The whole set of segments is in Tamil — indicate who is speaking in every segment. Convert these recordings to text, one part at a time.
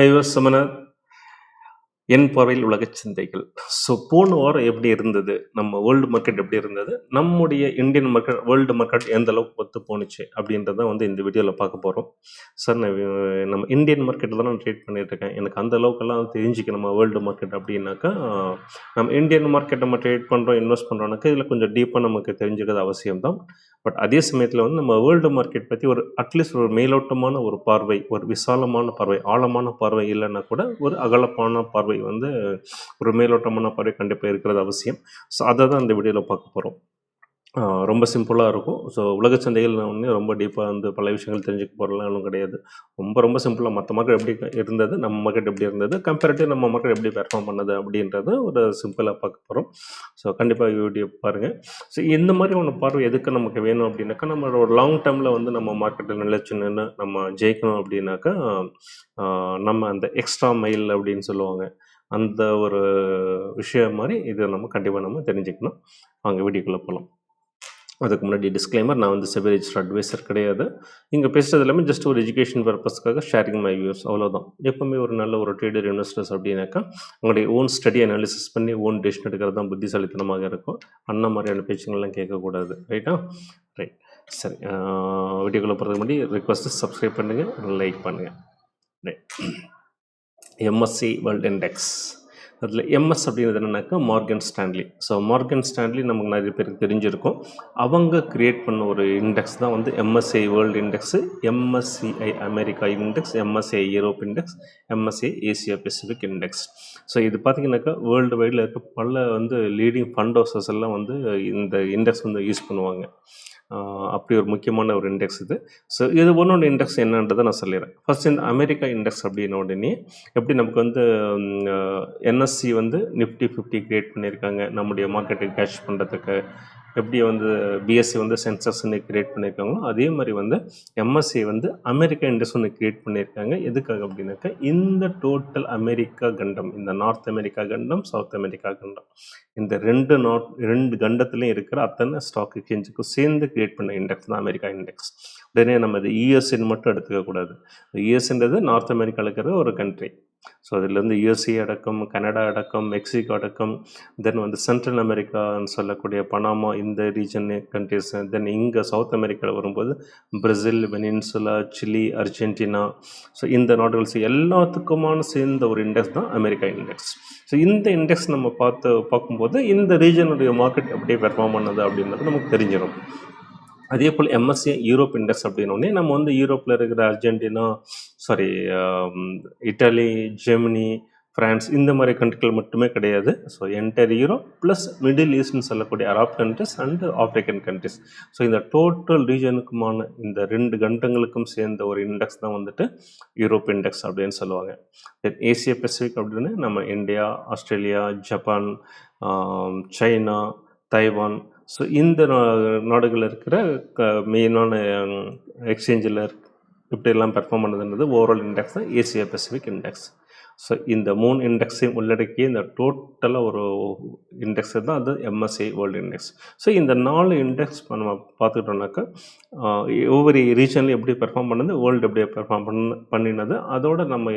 Speaker 1: ஐவர் சமணர் என் பார்வையில் உலகச் சந்தைகள். ஸோ போன வாரம் எப்படி இருந்தது, நம்ம வேர்ல்டு மார்க்கெட் எப்படி இருந்தது, நம்முடைய இந்தியன் மார்க்கெட் வேர்ல்டு மார்க்கெட் எந்த அளவுக்கு ஒத்து போணுச்சு அப்படின்றத இந்த வீடியோவில் பார்க்க போகிறோம். சார் நான் நம்ம இந்தியன் மார்க்கெட்டில் தான் நான் ட்ரேட் பண்ணிட்டு இருக்கேன், எனக்கு அந்த அளவுக்கெல்லாம் தெரிஞ்சுக்க நம்ம வேர்ல்டு மார்க்கெட் அப்படின்னாக்கா நம்ம இந்தியன் மார்க்கெட் நம்ம ட்ரேட் பண்ணுறோம் இன்வெஸ்ட் பண்ணுறோம்னாக்கா இதில் கொஞ்சம் டீப்பாக நமக்கு தெரிஞ்சுக்கிறது அவசியம் தான். பட் அதே சமயத்தில் நம்ம வேர்ல்டு மார்க்கெட் பற்றி ஒரு அட்லீஸ்ட் ஒரு மேலோட்டமான ஒரு பார்வை, ஒரு விசாலமான பார்வை, ஆழமான பார்வை இல்லைன்னா கூட ஒரு அகலப்பான பார்வை ஒரு மேலோட்டமான பார்வை கண்டிப்பாக இருக்கிறது அவசியம். ஸோ அதை தான் இந்த வீடியோவில் பார்க்க போகிறோம். ரொம்ப சிம்பிளாக இருக்கும். ஸோ உலக சந்தைகள் ரொம்ப டீப்பாக பல விஷயங்கள் தெரிஞ்சுக்க போகிறலாம் ஒன்றும் கிடையாது. ரொம்ப ரொம்ப சிம்பிளாக மற்ற மார்க்கெட் எப்படி இருந்தது, நம்ம மார்க்கெட் எப்படி இருந்தது, கம்பேரிட்டிவ் நம்ம மார்க்கெட் எப்படி பெர்ஃபார்ம் பண்ணது அப்படின்றத ஒரு சிம்பிளாக பார்க்க போகிறோம். ஸோ கண்டிப்பாக வீடியோ பாருங்கள். ஸோ இந்த மாதிரி ஒன்று பார்வை எதுக்கு நமக்கு வேணும் அப்படின்னாக்கா, நம்மளோட ஒரு லாங் டேர்மில் நம்ம மார்க்கெட்டில் நிலைச்சு நின்று நம்ம ஜெயிக்கணும் அப்படின்னாக்கா, நம்ம அந்த எக்ஸ்ட்ரா மைல் அப்படின்னு சொல்லுவாங்க, அந்த ஒரு விஷயம் மாதிரி இதை நம்ம கண்டிப்பாக தெரிஞ்சுக்கணும். வாங்க வீடியோக்குள்ளே போகலாம். அதுக்கு முன்னாடி டிஸ்க்ளைமர், நான் செபி ரெஜிஸ்டர் அட்வைசர் கிடையாது. இங்கே பேசுகிறது எல்லாமே ஜஸ்ட் ஒரு எஜுகேஷன் பர்பஸ்க்காக ஷேரிங் மை வியூஸ், அவ்வளோதான். எப்போவுமே ஒரு நல்ல ஒரு ட்ரேடர் இன்வெஸ்டர்ஸ் அப்படின்னாக்கா உங்களுடைய ஓன் ஸ்டடி அனாலிசிஸ் பண்ணி ஓன் டெசிஷன் எடுக்கிறது தான் புத்திசாலித்தனமாக இருக்கும். அண்ணா மாதிரியான பேச்சுங்கள்லாம் கேட்கக்கூடாது. ரைட்டா? ரைட். சரி, வீடியோக்குள்ளே போகிறதுக்கு முன்னாடி ரிக்வஸ்ட்டு சப்ஸ்கிரைப் பண்ணுங்கள், லைக் பண்ணுங்கள். ரைட். எம்எஸ்சி வேர்ல்டு இண்டெக்ஸ், அதில் எம்எஸ் அப்படிங்கிறது என்னன்னாக்கா Morgan Stanley. So Morgan Stanley நமக்கு நிறைய பேருக்கு தெரிஞ்சிருக்கும். அவங்க கிரியேட் பண்ண ஒரு இண்டெக்ஸ் தான் MSc world index, MSCI America index, MSCI Europe index, MSCI Asia Pacific index. So இது பார்த்திங்கனாக்கா வேர்ல்டு வைடில் இருக்க பல லீடிங் ஃபண்ட் ஹவுசஸ் எல்லாம் இந்த இண்டெக்ஸ் யூஸ் பண்ணுவாங்க. அப்படி ஒரு முக்கியமான ஒரு இண்டெக்ஸ் இது. ஸோ இது ஒன்னொன்று இண்டெக்ஸ் என்னன்றதை நான் சொல்லிடுறேன். ஃபர்ஸ்ட் இந்த அமெரிக்கா இண்டெக்ஸ் அப்படின்ன உடனே எப்படி நமக்கு என்எஸ்சி நிஃப்டி 50 கிரியேட் பண்ணியிருக்காங்க நம்முடைய மார்க்கெட்டை கேட்ச் பண்ணுறதுக்கு, எப்படி பிஎஸ்சி சென்சஸ்ன்னு கிரியேட் பண்ணியிருக்காங்களோ அதே மாதிரி எம்எஸ்சி அமெரிக்கா இண்டெக்ஸ் கிரியேட் பண்ணியிருக்காங்க. எதுக்காக அப்படின்னாக்கா இந்த டோட்டல் அமெரிக்கா கண்டம், இந்த நார்த் அமெரிக்கா கண்டம், சவுத் அமெரிக்கா கண்டம், இந்த ரெண்டு கண்டத்துலையும் இருக்கிற அத்தனை ஸ்டாக் எக்ஸ்சேஞ்சுக்கும் சேர்ந்து கிரியேட் பண்ண இண்டெக்ஸ் தான் அமெரிக்கா இண்டெக்ஸ். உடனே நம்ம இது யூஎஸ்ஏன்னு மட்டும் எடுத்துக்கக்கூடாது. யூஎஸ்ன்றது நார்த் அமெரிக்காவில் இருக்கிற ஒரு கண்ட்ரி. ஸோ அதுலேருந்து யூஎஸ்ஏ அடக்கம், கனடா அடக்கம், மெக்சிகோ அடக்கம், தென் சென்ட்ரல் அமெரிக்கான்னு சொல்லக்கூடிய பனாமா, இந்த ரீஜன் கண்ட்ரிஸ், தென் இங்கே சவுத் அமெரிக்காவில் வரும்போது பிரேசில், வெனின்சுலா, சிலி, அர்ஜென்டினா, ஸோ இந்த நாடுகள் எல்லாத்துக்குமான சேர்ந்த ஒரு இண்டெக்ஸ் தான் அமெரிக்கா இண்டெக்ஸ். ஸோ இந்த இண்டெக்ஸ் நம்ம பார்க்கும்போது இந்த ரீஜனுடைய மார்க்கெட் அப்படியே பெர்ஃபார்ம் பண்ணது அப்படின்றது நமக்கு தெரிஞ்சிடும். அதே போல் எம்எஸ்சி யூரோப் இண்டெக்ஸ் அப்படின்னோடனே நம்ம யூரோப்பில் இருக்கிற அர்ஜென்டினா, இட்டாலி, ஜெர்மனி, ஃப்ரான்ஸ், இந்த மாதிரி கண்ட்ரிகள் மட்டுமே கிடையாது. So entire Europe plus middle ஈஸ்ட்னு சொல்லக்கூடிய Arab countries and African countries. So இந்த டோட்டல் ரீஜனுக்குமான இந்த ரெண்டு கண்டங்களுக்கும் சேர்ந்த ஒரு இண்டெக்ஸ் தான் யூரோப் இண்டெக்ஸ் அப்படின்னு சொல்லுவாங்க. தென் ஏசியா பெசிபிக் அப்படின்னு நம்ம India, Australia, Japan, China, Taiwan, so இந்த நாடுகளில் இருக்கிற மெயினான எக்ஸ்சேஞ்சில் இப்படியெல்லாம் பெர்ஃபார்ம் பண்ணுறதுன்றது ஓவரால் இண்டெக்ஸ் தான் ஏசியா பெசிபிக் இண்டெக்ஸ். ஸோ இந்த 3 இண்டெக்ஸையும் உள்ளடக்கிய இந்த டோட்டலாக ஒரு இண்டெக்ஸ் தான் அது எம்எஸ்சி வேர்ல்டு இண்டெக்ஸ். ஸோ இந்த 4 இண்டெக்ஸ் நம்ம பார்த்துக்கிட்டோம்னாக்கா ஒவ்வொரு ரீஜன்லையும் எப்படி பெர்ஃபார்ம் பண்ணது, வேர்ல்டு எப்படி பெர்ஃபார்ம் பண்ணினது, அதோட நம்ம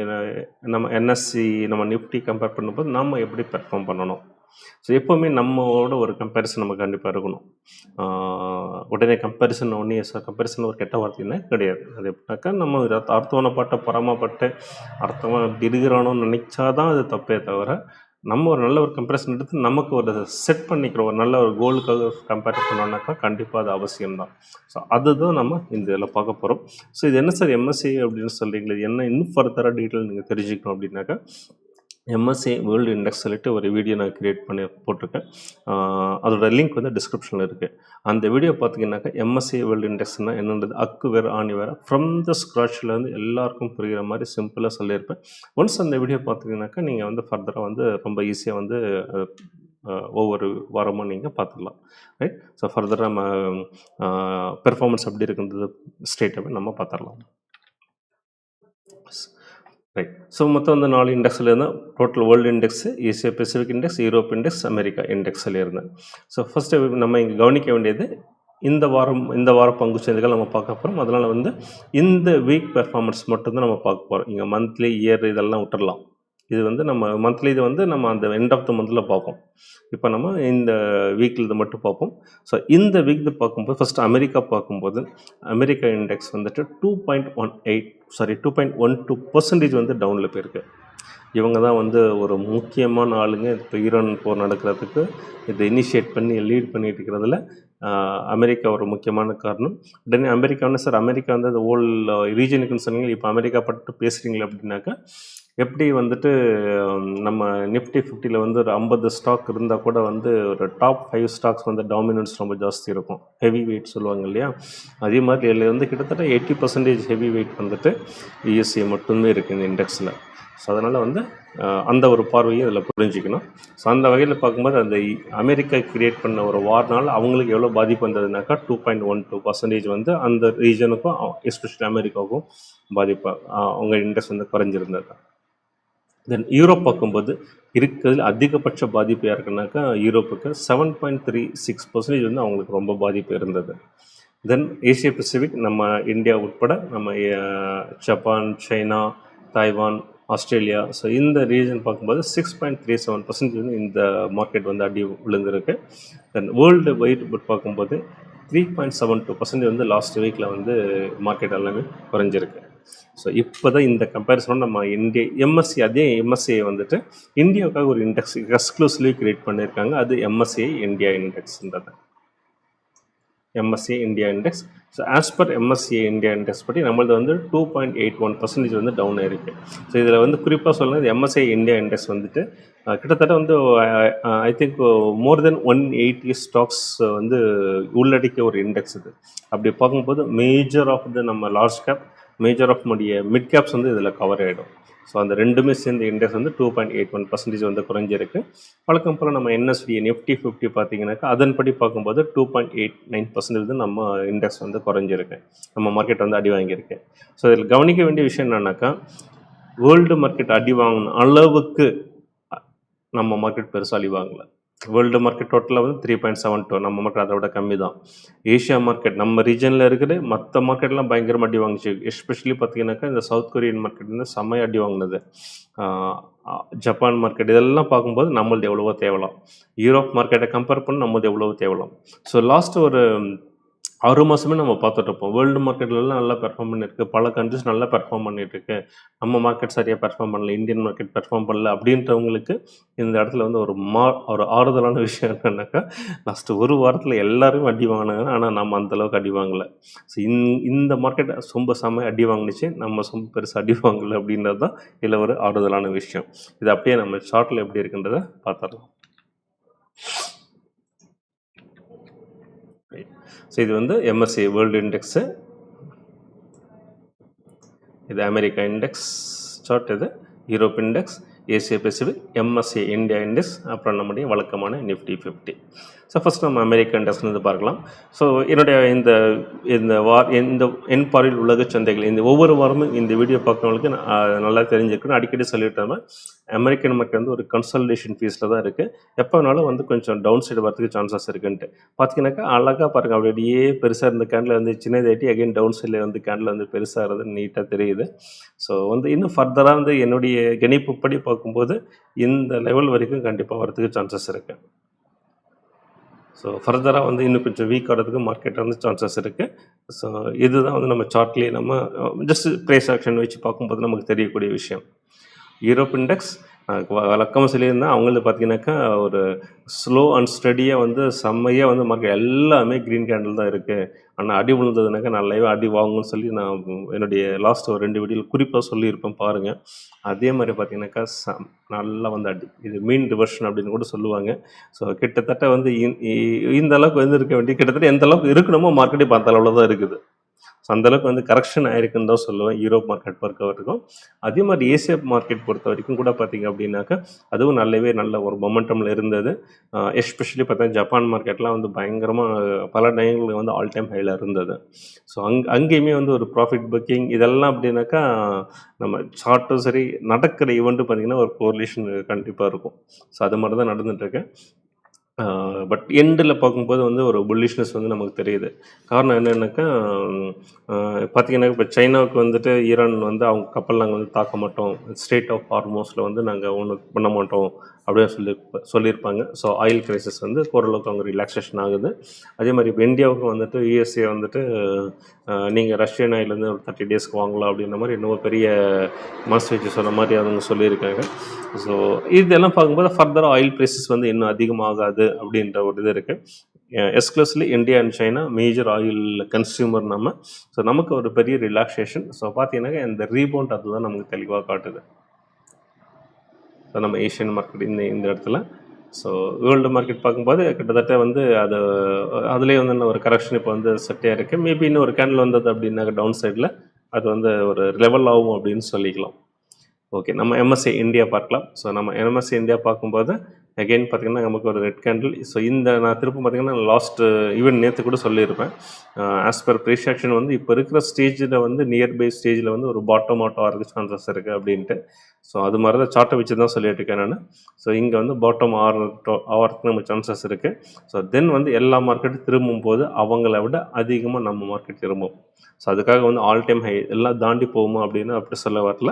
Speaker 1: என்எஸ்சி, நம்ம நிஃப்டி கம்பேர் பண்ணும்போது நம்ம எப்படி பெர்ஃபார்ம் பண்ணணும். ஸோ எப்போவுமே நம்மளோட ஒரு கம்பேரிசன் நம்ம கண்டிப்பாக இருக்கணும். உடனே கம்பேரிசன் கம்பேரிசன் ஒரு கெட்ட வார்த்தைன்னா கிடையாது. அது எப்படின்னாக்கா நம்ம அர்த்தவனப்பட்ட பொறாமப்பட்டு அர்த்தமாக இப்படி இருக்கிறானோன்னு நினைச்சாதான் அது தப்பே தவிர, நம்ம ஒரு நல்ல ஒரு கம்பேரிசன் எடுத்து நமக்கு ஒரு செட் பண்ணிக்கிறோம், ஒரு நல்ல ஒரு கோலுக்காக கம்பேர் பண்ணோம்னாக்கா கண்டிப்பாக அது அவசியம்தான். ஸோ அதுதான் நம்ம இந்த இதில் பார்க்க போகிறோம். ஸோ இது என்ன சார் எம்எஸ்சி அப்படின்னு சொல்கிறீங்களே, என்ன இன்னும் ஃபர்தராக டீட்டெயில் நீங்கள் தெரிஞ்சுக்கணும் அப்படின்னாக்கா எம்எஸ்சி வேர்ல்டு இண்டெக்ஸ் சொல்லிட்டு ஒரு வீடியோ நான் க்ரியேட் பண்ணி போட்டிருக்கேன். அதோட லிங்க் டிஸ்கிரிப்ஷனில் இருக்குது. அந்த வீடியோ பார்த்தீங்கன்னாக்கா எம்எஸ்சி வேர்ல்டு இண்டெக்ஸ்னால் என்னன்றது அக்கு வேறு ஆணி வேறு ஃப்ரம் த ஸ்க்ராட்ச்லேருந்து எல்லாருக்கும் புரிகிற மாதிரி சிம்பிளாக சொல்லியிருப்பேன். ஒன்ஸ் அந்த வீடியோ பார்த்தீங்கன்னாக்கா நீங்கள் ஃபர்தராக ரொம்ப ஈஸியாக ஒவ்வொரு வாரமும் நீங்கள் பார்த்துக்கலாம். ரைட். ஸோ ஃபர்தராக நம்ம பெர்ஃபார்மன்ஸ் எப்படி இருக்குன்றது ஸ்ட்ரெயிட்டாகவே நம்ம பார்த்துடலாம். ரைட். ஸோ மொத்தம் 4 இண்டெக்ஸில் இருந்தால் total world index, Asia Pacific index, Europe index, America இண்டெக்ஸில் இருந்தேன். ஸோ ஃபஸ்ட்டு நம்ம இங்கே கவனிக்க வேண்டியது இந்த வார பங்கு சந்தைகள் நம்ம பார்க்க போகிறோம். அதனால் வந்து இந்த வீக் பெர்ஃபார்மன்ஸ் மட்டும்தான் நம்ம பார்க்க போகிறோம். இங்கே மந்த்லி, இயர் இதெல்லாம் விட்டுறலாம். இது வந்து நம்ம மந்த்லி இது வந்து நம்ம அந்த எண்ட் ஆஃப் த மந்தில் பார்ப்போம். இப்போ நம்ம இந்த வீக்கில் இது மட்டும் பார்ப்போம். ஸோ இந்த வீக் பார்க்கும்போது ஃபஸ்ட்டு அமெரிக்கா பார்க்கும்போது அமெரிக்கா இண்டெக்ஸ் வந்துட்டு 2.12% வந்து டவுனில் போயிருக்கு. இவங்க தான் வந்து ஒரு முக்கியமான ஆளுங்க. இப்போ ஈரான் போர் நடக்கிறதுக்கு இதை இனிஷியேட் பண்ணி லீட் பண்ணிட்டு இருக்கிறதுல அமெரிக்கா ஒரு முக்கியமான காரணம். உடனே அமெரிக்கா வந்து சார் அமெரிக்கா வந்து அந்த ஹோல் ரீஜனுக்குன்னு சொன்னீங்க, இப்போ அமெரிக்கா பட்டு பேசுகிறீங்களே அப்படின்னாக்கா எப்படி வந்துட்டு நம்ம நிஃப்டி 50ல் வந்து ஒரு 50 ஸ்டாக் இருந்தால் கூட வந்து ஒரு டாப் 5 ஸ்டாக்ஸ் வந்து டாமினன்ஸ் ரொம்ப ஜாஸ்தி இருக்கும், ஹெவி வெயிட் சொல்லுவாங்க இல்லையா. அதே மாதிரி இதில் வந்து கிட்டத்தட்ட 80% ஹெவி வெயிட் வந்துட்டு யூஎஸ்ஏ மட்டுமே இருக்குது இந்த இண்டெக்ஸில். ஸோ அதனால் வந்து அந்த ஒரு பார்வையை இதில் புரிஞ்சிக்கணும். ஸோ அந்த வகையில் பார்க்கும்போது அந்த அமெரிக்கா கிரியேட் பண்ண ஒரு வார்னால் அவங்களுக்கு எவ்வளோ பாதிப்பு வந்ததுனாக்கா 2.12% வந்து அந்த ரீஜனுக்கும் எஸ்பெஷலி அமெரிக்காவுக்கும் பாதிப்பு அவங்க இண்டெக்ஸ் வந்து குறைஞ்சிருந்தது. தென் யூரோப் பார்க்கும்போது இருக்கிறதுல அதிகபட்ச பாதிப்பு யாருக்குனாக்கா யூரோப்புக்கு 7.36% வந்து அவங்களுக்கு ரொம்ப பாதிப்பு இருந்தது. தென் ஏசியா பசிபிக் நம்ம இந்தியா உட்பட நம்ம Japan, China, Taiwan, Australia, so இந்த ரீஜன் பார்க்கும்போது 6.37% வந்து இந்த மார்க்கெட் வந்து அடி விழுந்திருக்கு. தென் வேர்ல்டு வைட் பார்க்கும்போது 3.72% வந்து லாஸ்ட் வீக்கில் வந்து மார்க்கெட் எல்லாமே குறைஞ்சிருக்கு. ஸோ இப்போ தான் இந்த கம்பேரிசனோட நம்ம அதே எம்எஸ்சிஐ வந்துட்டு இந்தியாவுக்காக ஒரு இண்டெக்ஸ் எக்ஸ்க்ளூசிவ்லி கிரியேட் பண்ணியிருக்காங்க. அது எம்எஸ்சிஐ இந்தியா இண்டெக்ஸ்ன்றது, MSCI India index. So as per MSCI India index படி நம்மளது வந்து 2.81% வந்து டவுன் ஆயிருக்கு. ஸோ இதில் வந்து குறிப்பாக சொல்லணும், எம்எஸ்சிஐ இந்தியா இண்டெக்ஸ் வந்துட்டு கிட்டத்தட்ட வந்து I think more then 180 stocks வந்து உள்ளடக்கிய ஒரு இண்டெக்ஸ் இது. அப்படி பார்க்கும்போது மேஜர் ஆஃப் த நம்ம லார்ஜ் கேப், மேஜர் ஆஃப் முடிய மிட் கேப்ஸ் வந்து இதில் கவர் ஆகிடும். ஸோ அந்த ரெண்டுமே சேர்ந்த இண்டெக்ஸ் வந்து 2.81% வந்து குறைஞ்சிருக்கு. வழக்கம் போல் நம்ம என்எஸ்டி நிஃப்டி 50 பார்த்தீங்கன்னாக்கா அதன்படி பார்க்கும்போது 2.89% வந்து நம்ம இண்டெக்ஸ் வந்து குறைஞ்சிருக்கு, நம்ம மார்க்கெட் வந்து அடி வாங்கியிருக்கு. ஸோ இதில் கவனிக்க வேண்டிய விஷயம் என்னன்னாக்கா வேர்ல்டு மார்க்கெட் அடி வாங்கின அளவுக்கு நம்ம மார்க்கெட் பெருசாக அடி வாங்கலை. வேர்ல்டு மார்க்கெட் டோட்டலாக வந்து 3.72, நம்ம மார்க்கெட் அதை விட கம்மி தான். ஏஷியா மார்க்கெட் நம்ம ரீஜனில் இருக்குது, மற்ற மார்க்கெட்லாம் பயங்கரமாக அடி வாங்கிச்சு. எஸ்பெஷலி பார்த்தீங்கன்னாக்கா இந்த சவுத் கொரியன் மார்க்கெட் வந்து செம்மையாக அடி வாங்கினது. ஜப்பான் மார்க்கெட் இதெல்லாம் பார்க்கும்போது நம்மளது எவ்வளவோ தேவலாம். யூரோப் மார்க்கெட்டை கம்பேர் பண்ணி நம்மளது எவ்வளவோ தேவலாம். ஸோ லாஸ்ட் ஒரு 6 மாதமே நம்ம பார்த்துட்டு இருப்போம். வேர்ல்டு மார்க்கெட்லாம் நல்லா பெர்ஃபார்ம் பண்ணியிருக்கு, பல கண்ட்ரிஸ் நல்லா பெர்ஃபார்ம் பண்ணிகிட்ருக்கு, நம்ம மார்க்கெட் சரியாக பெர்ஃபார்ம் பண்ணல, இந்தியன் மார்க்கெட் பெர்ஃபார்ம் பண்ணல அப்படின்றவங்களுக்கு இந்த இடத்துல வந்து ஒரு ஆறுதலான விஷயம் என்னன்னாக்கா லாஸ்ட்டு ஒரு வாரத்தில் எல்லாரும் அடி வாங்கினாங்க, ஆனால் நம்ம அந்தளவுக்கு அடி வாங்கலை. ஸோ இந்த மார்க்கெட் ரொம்ப அடி வாங்கினுச்சு, நம்ம பெருசாக அடி வாங்கலை அப்படின்றது தான் இதில் ஒரு ஆறுதலான விஷயம். இது அப்படியே நம்ம சார்ட்டில் எப்படி இருக்குன்றதை பார்த்துடலாம். ஸோ இது வந்து எம்எஸ்சி வேர்ல்டு இண்டெக்ஸு, இது அமெரிக்கா இண்டெக்ஸ் சார்ட், இது Europe index, Asia Pacific, MSc India index, அப்புறம் நம்முடைய வழக்கமான நிஃப்டி 50. ஸோ ஃபஸ்ட் நம்ம அமெரிக்கா இண்டெக்ஸ்னு பார்க்கலாம். ஸோ என்னுடைய இந்த என் பார்வையில் உலக சந்தைகள் இந்த ஒவ்வொரு வாரமும் இந்த வீடியோ பார்க்குறவங்களுக்கு நல்லா தெரிஞ்சுக்கணும். அடிக்கடி சொல்லிட்டோம்னா அமெரிக்கன் மார்க்கெட் வந்து ஒரு கன்சல்டேஷன் ஃபீஸில் தான் இருக்குது. எப்போ வேணாலும் வந்து கொஞ்சம் டவுன் சைடு வரதுக்கு சான்சஸ் இருக்குன்ட்டு பார்த்தீங்கன்னாக்கா அழகாக பாருங்கள், அப்படியே பெருசாக இருந்த கேண்டில் வந்து சின்னதாட்டி அகைன் டவுன் சைடில் வந்து கேண்டில் வந்து பெருசாக இருந்தது நீட்டாக தெரியுது. ஸோ வந்து இன்னும் ஃபர்தராக வந்து என்னுடைய கணிப்புப்படி பார்க்கும்போது இந்த லெவல் வரைக்கும் கண்டிப்பாக வரதுக்கு சான்சஸ் இருக்குது. ஸோ ஃபர்தராக வந்து இன்னும் கொஞ்சம் வீக் ஆகிறதுக்கு மார்க்கெட் வந்து சான்சஸ் இருக்குது. ஸோ இதுதான் வந்து நம்ம சார்ட்லேயே நம்ம ஜஸ்ட் ப்ரைஸ் ஆக்ஷன் வச்சு பார்க்கும்போது நமக்கு தெரியக்கூடிய விஷயம். யூரோப் இண்டெக்ஸ் வழக்கமாக சொல்லியிருந்தேன், அவங்களது பார்த்தீங்கன்னாக்கா ஒரு ஸ்லோ அண்ட் ஸ்டடியாக வந்து செம்மையாக வந்து மார்க்கெட் எல்லாமே க்ரீன் கேண்டில் தான் இருக்குது. ஆனால் அடி விழுந்ததுனாக்கா நான் லைவாக அடி வாங்குன்னு சொல்லி நான் என்னுடைய லாஸ்ட் ஒரு 2 வீடியோவில் குறிப்பாக சொல்லியிருப்பேன் பாருங்கள். அதே மாதிரி பார்த்தீங்கன்னாக்கா நல்லா வந்து அடி, இது மீன் ரிவர்ஷன் அப்படின்னு கூட சொல்லுவாங்க. ஸோ கிட்டத்தட்ட வந்து இந்த அளவுக்கு வந்து இருக்க வேண்டிய கிட்டத்தட்ட எந்த அளவுக்கு இருக்கணுமோ மார்க்கெட்டே பார்த்த அளவில் தான் இருக்குது. ஸோ அந்தளவுக்கு வந்து கரெக்ஷன் ஆயிருக்குன்னு தான் சொல்லுவேன் யூரோப் மார்க்கெட் பொறுத்த வரைக்கும். அதே மாதிரி ஏசியா மார்க்கெட் பொறுத்த வரைக்கும் கூட பார்த்திங்க அப்படின்னாக்கா அதுவும் நல்ல ஒரு மொமெண்டமில் இருந்தது. எஸ்பெஷலி பார்த்தா ஜப்பான் மார்க்கெட்லாம் வந்து பயங்கரமாக பல டைம்கள் வந்து ஆல் டைம் ஹையில் இருந்தது. ஸோ அங்கேயுமே வந்து ஒரு ப்ராஃபிட் புக்கிங் இதெல்லாம் அப்படின்னாக்கா நம்ம சார்ட்டும் சரி நடக்கிற ஈவெண்ட்டு பார்த்திங்கன்னா ஒரு கோரிலேஷன் கண்டிப்பாக இருக்கும். ஸோ அது மாதிரி தான் நடந்துகிட்ருக்கு. பட் எண்டில் பார்க்கும்போது வந்து ஒரு புல்லிஷ்னஸ் வந்து நமக்கு தெரியுது. காரணம் என்னென்னாக்கா, பார்த்தீங்கன்னா இப்போ சைனாவுக்கு வந்துட்டு ஈரான் வந்து அவங்க கப்பல் நாங்கள் வந்து தாக்க மாட்டோம், ஸ்ட்ரெய்ட் ஆஃப் ஹார்மோஸில் வந்து நாங்கள் ஒன்றும் பண்ண மாட்டோம் அப்படின்னு சொல்லியிருப்பாங்க. ஸோ ஆயில் கிரைசிஸ் வந்து ஓரளவுக்கு அவங்க ரிலாக்ஸேஷன் ஆகுது. அதே மாதிரி இப்போ இந்தியாவுக்கும் வந்துட்டு யூஎஸ்ஏ வந்துட்டு நீங்கள் ரஷ்யன் ஆயிலேருந்து ஒரு 30 டேஸ்க்கு வாங்கலாம் அப்படின்ற மாதிரி இன்னும் பெரிய மனசு வச்சு சொன்ன மாதிரி அவங்க சொல்லியிருக்காங்க. ஸோ இதெல்லாம் பார்க்கும்போது ஃபர்தராக ஆயில் ப்ரைஸஸ் வந்து இன்னும் அதிகமாகாது அப்படின்ற ஒரு இது இருக்குது. Exclusively India and China major oil consumer நம்ம. ஸோ நமக்கு ஒரு பெரிய ரிலாக்ஸேஷன். ஸோ பார்த்தீங்கன்னாக்கா இந்த ரீபவுண்ட் அதுதான் நமக்கு தெளிவாக காட்டுது. ஸோ நம்ம ஏஷியன் மார்க்கெட் இந்த இடத்துல. ஸோ வேர்ல்டு மார்க்கெட் பார்க்கும்போது கிட்டத்தட்ட வந்து அது அதுலேயே வந்து ஒரு கரெக்ஷன் இப்போ வந்து செட்டாக இருக்குது. மேபி இன்னும் ஒரு கேண்டில் வந்தது அப்படின்னாக்க டவுன் சைடில் அது வந்து ஒரு லெவல் ஆகும் அப்படின்னு சொல்லிக்கலாம். ஓகே, நம்ம எம்எஸ்சி இந்தியா பார்க்கலாம். ஸோ நம்ம எம்எஸ்சி இந்தியா பார்க்கும்போது அகெயின் பார்த்திங்கன்னா நமக்கு ஒரு ரெட் கேண்டில். ஸோ இந்த நான் திரும்ப பார்த்திங்கன்னா லாஸ்ட்டு ஈவன் நேற்று கூட சொல்லியிருப்பேன், ஆஸ் பர் ப்ரீஷாக்ஷன் வந்து இப்போ இருக்கிற ஸ்டேஜில் வந்து நியர்பை ஸ்டேஜில் வந்து ஒரு பாட்டம் அவுட் ஆகிறதுக்கு சான்சஸ் இருக்குது அப்படின்ட்டு. ஸோ அது மாதிரி தான் சார்ட்டை வச்சு தான் சொல்லிட்டு இருக்கேன் நான். ஸோ இங்கே வந்து பாட்டம் ஆகிறதுக்கு நம்ம சான்சஸ் இருக்குது. ஸோ தென் வந்து எல்லா மார்க்கெட்டும் திரும்பும் போது அவங்கள விட அதிகமாக நம்ம மார்க்கெட் திரும்பும். ஸோ அதுக்காக வந்து ஆல் டைம் ஹை எல்லாம் தாண்டி போகுமா அப்படின்னு அப்படி சொல்ல வரல.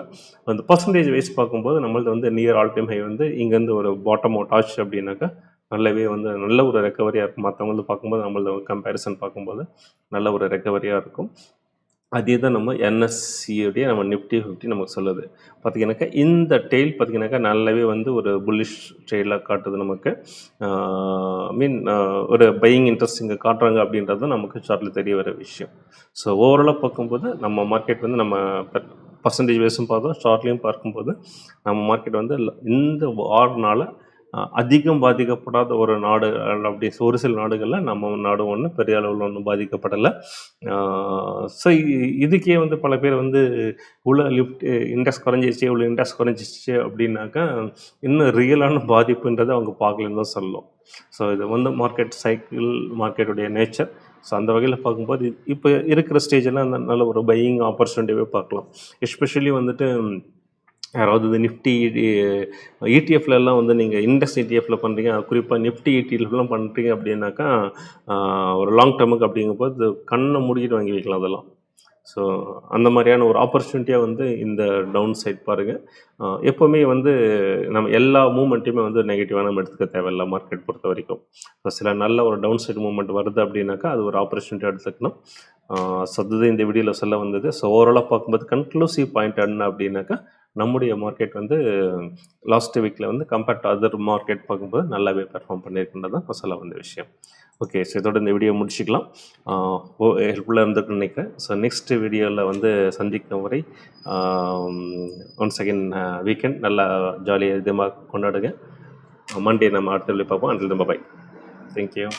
Speaker 1: அந்த பர்சன்டேஜ் வைஸ் பார்க்கும்போது நம்மளது வந்து நியர் ஆல் டைம் ஹை வந்து இங்கேருந்து ஒரு பாட்டம் அவுட் ஆச்சு அப்படின்னாக்கா நல்லாவே வந்து நல்ல ஒரு ரெக்கவரியாக இருக்கும். மற்றவங்களது பார்க்கும்போது நம்மளது கம்பேரிசன் பார்க்கும்போது நல்ல ஒரு ரெக்கவரியாக இருக்கும். அதே தான் நம்ம என்எஸ்சியுடைய நம்ம நிஃப்டி 50 நமக்கு சொல்லுது. பார்த்திங்கனாக்கா இந்த டெய்ல் பார்த்திங்கனாக்கா நல்லாவே வந்து ஒரு புல்லிஷ் ட்ரெயிலாக காட்டுது நமக்கு. மீன் ஒரு பையிங் இன்ட்ரெஸ்ட் இங்கே காட்டுறாங்க அப்படின்றது நமக்கு சார்ட்டில் தெரிய வர விஷயம். ஸோ ஓவராலாக பார்க்கும்போது நம்ம மார்க்கெட் வந்து நம்ம பர்சன்டேஜ் வைஸும் பார்த்தோம், ஷார்ட்லேயும் பார்க்கும்போது நம்ம மார்க்கெட் வந்து இந்த வார்னால் அதிகம் பாதிக்கப்படாத ஒரு நாடு அப்படி ஒரு சில நாடுகளில் நம்ம நாடு ஒன்று பெரிய அளவில் ஒன்றும் பாதிக்கப்படலை. ஸோ இதுக்கே வந்து பல பேர் வந்து உள்ள லிஃப்ட் இண்டெக்ஸ் குறைஞ்சிருச்சு, இவ்வளோ இண்டெக்ஸ் குறைஞ்சிச்சு அப்படின்னாக்கா இன்னும் ரியலான பாதிப்புன்றதை அவங்க பார்க்கலன்னு தான் சொல்லணும். ஸோ இது வந்து மார்க்கெட் சைக்கிள், மார்க்கெட்டுடைய நேச்சர். ஸோ அந்த வகையில் பார்க்கும்போது இப்போ இருக்கிற ஸ்டேஜெல்லாம் நல்ல ஒரு பையிங் ஆப்பர்ச்சுனிட்டியாகவே பார்க்கலாம். எஸ்பெஷலி வந்துட்டு யாராவது இது நிஃப்டி இடிஎஃப்லலாம் வந்து நீங்கள் இண்டெக்ஸ் இடிஎஃப்பில் பண்ணுறீங்க, குறிப்பாக நிஃப்டி இடிஎஃப்லாம் பண்ணுறீங்க அப்படின்னாக்கா ஒரு லாங் டேர்முக்கு அப்படிங்கும்போது கண்ணை மூடிக்கிட்டு வாங்கி வைக்கலாம் அதெல்லாம். ஸோ அந்த மாதிரியான ஒரு ஆப்பர்ச்சுனிட்டியாக வந்து இந்த டவுன் சைட் பாருங்கள். எப்போவுமே வந்து நம்ம எல்லா மூமெண்ட்டையுமே வந்து நெகட்டிவாக நம்ம எடுத்துக்க தேவையில்லை மார்க்கெட் பொறுத்த வரைக்கும். ஸோ சில நல்ல ஒரு டவுன் சைட் மூமெண்ட் வருது அப்படின்னாக்கா அது ஒரு ஆப்பர்ச்சுனிட்டியாக எடுத்துக்கணும். சத்துது இந்த வீடியோவில் சொல்ல வந்தது. ஸோ ஓவராலாக பார்க்கும்போது கன்க்ளூசிவ் பாயிண்ட் என்ன அப்படின்னாக்கா நம்முடைய மார்க்கெட் வந்து லாஸ்ட் வீக்கில் வந்து கம்பேர்ட் டு அதர் மார்க்கெட் பார்க்கும்போது நல்லாவே பெர்ஃபார்ம் பண்ணியிருக்கின்றது தான் சொல்ல வந்த விஷயம். ஓகே, ஸோ இதோட இந்த வீடியோ முடிச்சுக்கலாம். ஹெல்ப்ஃபுல்லாக இருந்துக்குன்னு நினைக்கிறேன். ஸோ நெக்ஸ்ட் வீடியோவில் வந்து சந்திக்கும் வரை ஒன்ஸ் அகெயின் வீக்கெண்ட் நல்லா ஜாலியாக இதமாக கொண்டாடுங்க. மண்டே நம்ம அடுத்த வீடியோ பார்ப்போம். Until by. தேங்க்யூ.